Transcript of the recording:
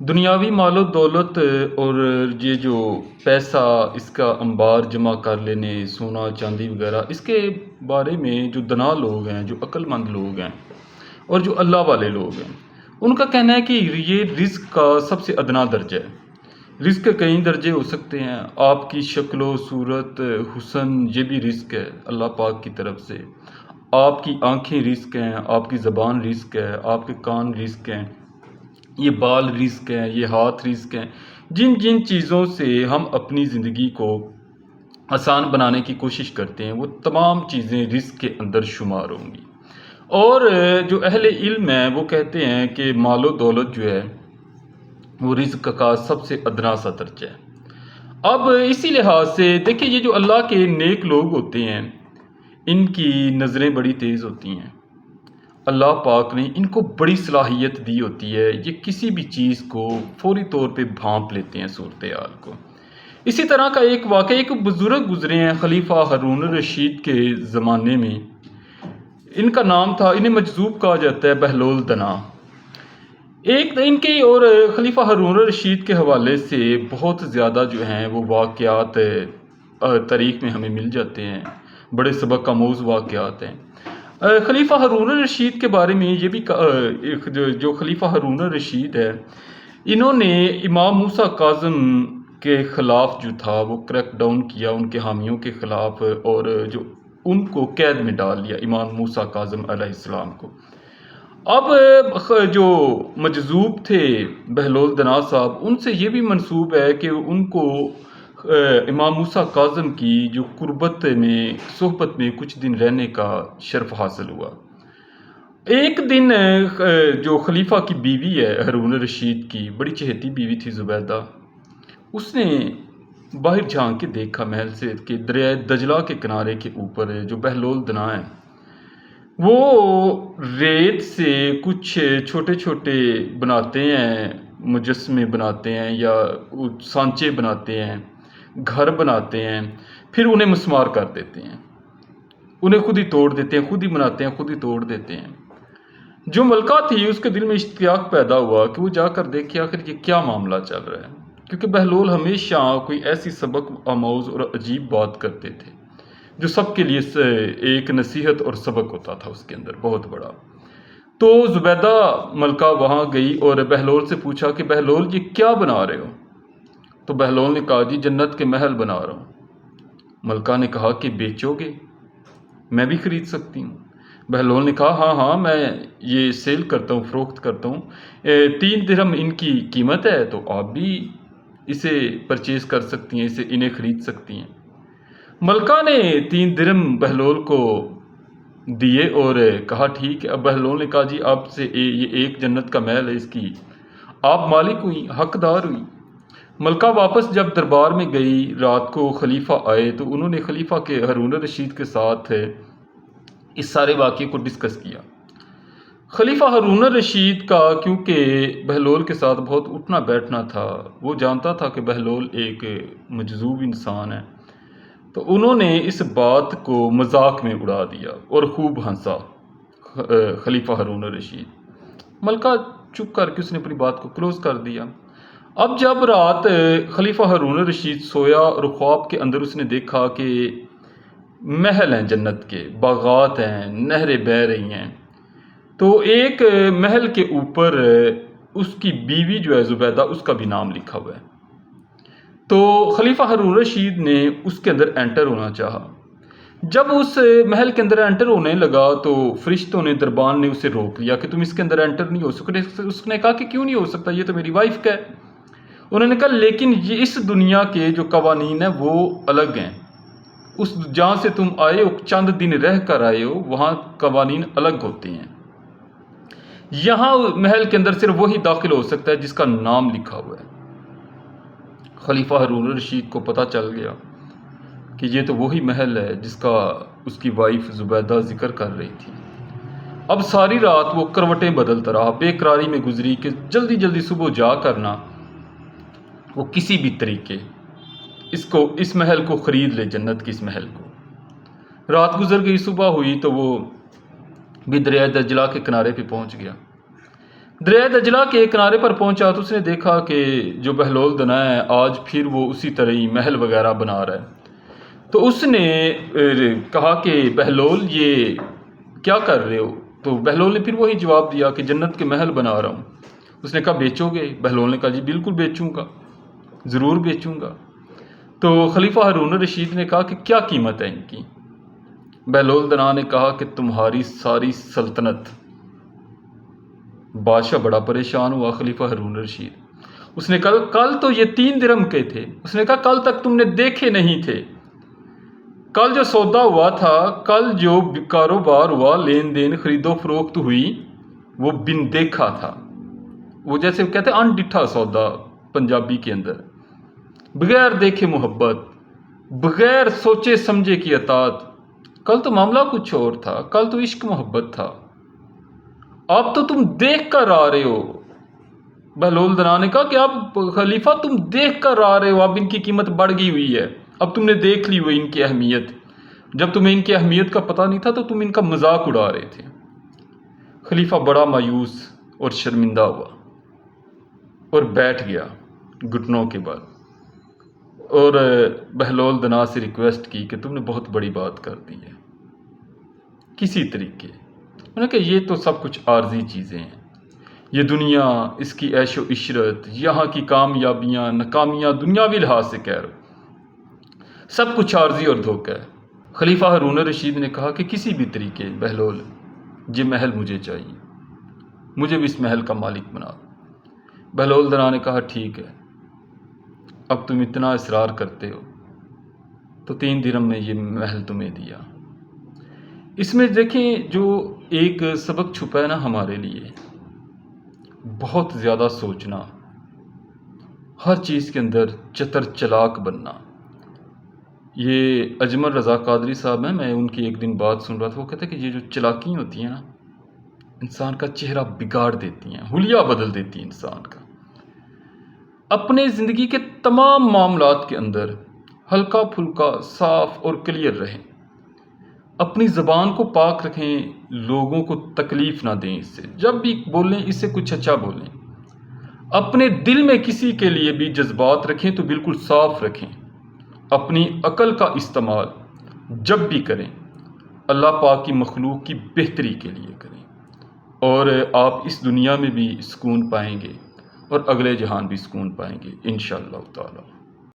دنیاوی مال و دولت اور یہ جو پیسہ اس کا انبار جمع کر لینے، سونا چاندی وغیرہ، اس کے بارے میں جو دنا لوگ ہیں، جو عقل مند لوگ ہیں اور جو اللہ والے لوگ ہیں، ان کا کہنا ہے کہ یہ رزق کا سب سے ادنا درجہ ہے۔ رزق کے کئی درجے ہو سکتے ہیں، آپ کی شکل و صورت، حسن، یہ بھی رزق ہے اللہ پاک کی طرف سے۔ آپ کی آنکھیں رزق ہیں، آپ کی زبان رزق ہے، آپ کے کان رزق ہیں، یہ بال رزق ہیں، یہ ہاتھ رزق ہیں۔ جن جن چیزوں سے ہم اپنی زندگی کو آسان بنانے کی کوشش کرتے ہیں، وہ تمام چیزیں رزق کے اندر شمار ہوں گی۔ اور جو اہل علم ہیں وہ کہتے ہیں کہ مال و دولت جو ہے وہ رزق کا سب سے ادنا سا درجہ ہے۔ اب اسی لحاظ سے دیکھیں، یہ جو اللہ کے نیک لوگ ہوتے ہیں ان کی نظریں بڑی تیز ہوتی ہیں۔ اللہ پاک نے ان کو بڑی صلاحیت دی ہوتی ہے، یہ کسی بھی چیز کو فوری طور پہ بھانپ لیتے ہیں صورتحال کو۔ اسی طرح کا ایک واقعہ، ایک بزرگ گزرے ہیں خلیفہ ہارون الرشید کے زمانے میں، ان کا نام تھا، انہیں مجذوب کہا جاتا ہے، بہلول دنا۔ ایک ان کے اور خلیفہ ہارون الرشید کے حوالے سے بہت زیادہ جو ہیں وہ واقعات تاریخ میں ہمیں مل جاتے ہیں، بڑے سبق آموز واقعات ہیں۔ خلیفہ ہارون الرشید کے بارے میں یہ بھی جو خلیفہ ہارون الرشید ہے، انہوں نے امام موسیٰ کاظم کے خلاف جو تھا وہ کریک ڈاؤن کیا، ان کے حامیوں کے خلاف، اور جو ان کو قید میں ڈال دیا، امام موسیٰ کاظم علیہ السلام کو۔ اب جو مجذوب تھے بہلول دنا صاحب، ان سے یہ بھی منسوب ہے کہ ان کو امام موسیٰ کاظم کی جو قربت میں، صحبت میں کچھ دن رہنے کا شرف حاصل ہوا۔ ایک دن جو خلیفہ کی بیوی ہے ہارون الرشید کی، بڑی چہیتی بیوی تھی زبیدہ، اس نے باہر جھانک کے دیکھا محل سے کہ دریائے دجلہ کے کنارے کے اوپر جو بہلول دنا ہے وہ ریت سے کچھ چھوٹے چھوٹے بناتے ہیں، مجسمے بناتے ہیں یا سانچے بناتے ہیں، گھر بناتے ہیں، پھر انہیں مسمار کر دیتے ہیں، انہیں خود ہی توڑ دیتے ہیں، خود ہی بناتے ہیں، خود ہی توڑ دیتے ہیں۔ جو ملکہ تھی اس کے دل میں اشتیاق پیدا ہوا کہ وہ جا کر دیکھے آخر یہ کیا معاملہ چل رہا ہے، کیونکہ بہلول ہمیشہ کوئی ایسی سبق آموز اور عجیب بات کرتے تھے جو سب کے لیے ایک نصیحت اور سبق ہوتا تھا اس کے اندر بہت بڑا۔ تو زبیدہ ملکہ وہاں گئی اور بہلول سے پوچھا کہ بہلول یہ کیا بنا رہے ہو؟ تو بہلول نے کہا جی جنت کے محل بنا رہا ہوں۔ ملکہ نے کہا کہ بیچو گے؟ میں بھی خرید سکتی ہوں۔ بہلول نے کہا ہاں ہاں، میں یہ سیل کرتا ہوں، فروخت کرتا ہوں، 3 درہم ان کی قیمت ہے، تو آپ بھی اسے پرچیز کر سکتی ہیں، انہیں خرید سکتی ہیں۔ ملکہ نے 3 درہم بہلول کو دیے اور کہا ٹھیک ہے۔ اب بہلول نے کہا جی آپ سے یہ ایک جنت کا محل ہے، اس کی آپ مالک ہوئی، حقدار ہوئی۔ ملکہ واپس جب دربار میں گئی، رات کو خلیفہ آئے تو انہوں نے خلیفہ کے ہارون الرشید کے ساتھ اس سارے واقعے کو ڈسکس کیا۔ خلیفہ ہارون الرشید کا کیونکہ بہلول کے ساتھ بہت اٹھنا بیٹھنا تھا، وہ جانتا تھا کہ بہلول ایک مجذوب انسان ہے، تو انہوں نے اس بات کو مذاق میں اڑا دیا اور خوب ہنسا خلیفہ ہارون الرشید۔ ملکہ چپ کر کے اس نے اپنی بات کو کلوز کر دیا۔ اب جب رات خلیفہ ہارون الرشید سویا اور خواب کے اندر اس نے دیکھا کہ محل ہیں جنت کے، باغات ہیں، نہریں بہہ رہی ہیں، تو ایک محل کے اوپر اس کی بیوی جو ہے زبیدہ، اس کا بھی نام لکھا ہوا ہے۔ تو خلیفہ ہارون الرشید نے اس کے اندر انٹر ہونا چاہا۔ جب اس محل کے اندر انٹر ہونے لگا تو فرشتوں نے، دربان نے اسے روک لیا کہ تم اس کے اندر انٹر نہیں ہو سکتے۔ اس نے کہا کہ کیوں نہیں ہو سکتا، یہ تو میری وائف کا ہے۔ انہوں نے کہا لیکن یہ اس دنیا کے جو قوانین ہیں وہ الگ ہیں، اس جہاں سے تم آئے ہو، چند دن رہ کر آئے ہو، وہاں قوانین الگ ہوتے ہیں۔ یہاں محل کے اندر صرف وہی داخل ہو سکتا ہے جس کا نام لکھا ہوا ہے۔ خلیفہ ہارون الرشید کو پتہ چل گیا کہ یہ تو وہی محل ہے جس کا اس کی وائف زبیدہ ذکر کر رہی تھی۔ اب ساری رات وہ کروٹیں بدلتا رہا، بے قراری میں گزری کہ جلدی جلدی صبح جا کرنا وہ کسی بھی طریقے اس محل کو خرید لے، جنت کے اس محل کو۔ رات گزر گئی، صبح ہوئی تو وہ بھی دریائے دجلہ کے کنارے پہ پہنچ گیا۔ دریا دجلہ کے کنارے پر پہنچا تو اس نے دیکھا کہ جو بہلول دنا ہے آج پھر وہ اسی طرح ہی محل وغیرہ بنا رہا ہے۔ تو اس نے کہا کہ بہلول یہ کیا کر رہے ہو؟ تو بہلول نے پھر وہی جواب دیا کہ جنت کے محل بنا رہا ہوں۔ اس نے کہا بیچو گے؟ بہلول نے کہا جی بالکل بیچوں گا، ضرور بیچوں گا۔ تو خلیفہ ہارون الرشید نے کہا کہ کیا قیمت ہے ان کی؟ بہلول دنا نے کہا کہ تمہاری ساری سلطنت۔ بادشاہ بڑا پریشان ہوا، خلیفہ ہارون الرشید۔ اس نے کہا کل تو یہ 3 درہم کے تھے۔ اس نے کہا کل تک تم نے دیکھے نہیں تھے، کل جو سودا ہوا تھا، کل جو کاروبار ہوا، لین دین، خرید و فروخت ہوئی، وہ بن دیکھا تھا۔ وہ جیسے کہتے ہیں انڈٹھا سودا پنجابی کے اندر، بغیر دیکھے محبت، بغیر سوچے سمجھے کی اطاعت۔ کل تو معاملہ کچھ اور تھا، کل تو عشق محبت تھا، اب تو تم دیکھ کر آ رہے ہو۔ بہلول دنا نے کہا کہ اب خلیفہ تم دیکھ کر آ رہے ہو، اب ان کی قیمت بڑھ گئی ہوئی ہے، اب تم نے دیکھ لی ہوئی ان کی اہمیت۔ جب تمہیں ان کی اہمیت کا پتہ نہیں تھا تو تم ان کا مذاق اڑا رہے تھے۔ خلیفہ بڑا مایوس اور شرمندہ ہوا اور بیٹھ گیا گھٹنوں کے بل، اور بہلول دنا سے ریکویسٹ کی کہ تم نے بہت بڑی بات کر دی ہے کسی طریقے۔ انہوں نے کہا یہ تو سب کچھ عارضی چیزیں ہیں، یہ دنیا، اس کی عیش و عشرت، یہاں کی کامیابیاں ناکامیاں دنیاوی لحاظ سے کہہ رہا، سب کچھ عارضی اور دھوکہ ہے۔ خلیفہ ہارون الرشید نے کہا کہ کسی بھی طریقے بہلول یہ محل مجھے چاہیے، مجھے بھی اس محل کا مالک بنا۔ بہلول دنا نے کہا ٹھیک ہے، اب تم اتنا اصرار کرتے ہو تو 3 درہم میں یہ محل تمہیں دیا۔ اس میں دیکھیں جو ایک سبق چھپا ہے نا ہمارے لیے، بہت زیادہ سوچنا، ہر چیز کے اندر چتر چلاک بننا۔ یہ اجمل رضا قادری صاحب ہیں، میں ان کی ایک دن بات سن رہا تھا، وہ کہتے ہیں کہ یہ جو چلاکی ہوتی ہیں نا، انسان کا چہرہ بگاڑ دیتی ہیں، حلیہ بدل دیتی ہیں انسان کا۔ اپنے زندگی کے تمام معاملات کے اندر ہلکا پھلکا، صاف اور کلیئر رہیں، اپنی زبان کو پاک رکھیں، لوگوں کو تکلیف نہ دیں، اس سے جب بھی بولیں اس سے کچھ اچھا بولیں۔ اپنے دل میں کسی کے لیے بھی جذبات رکھیں تو بالکل صاف رکھیں۔ اپنی عقل کا استعمال جب بھی کریں اللہ پاک کی مخلوق کی بہتری کے لیے کریں، اور آپ اس دنیا میں بھی سکون پائیں گے اور اگلے جہان بھی سکون پائیں گے انشاءاللہ تعالی۔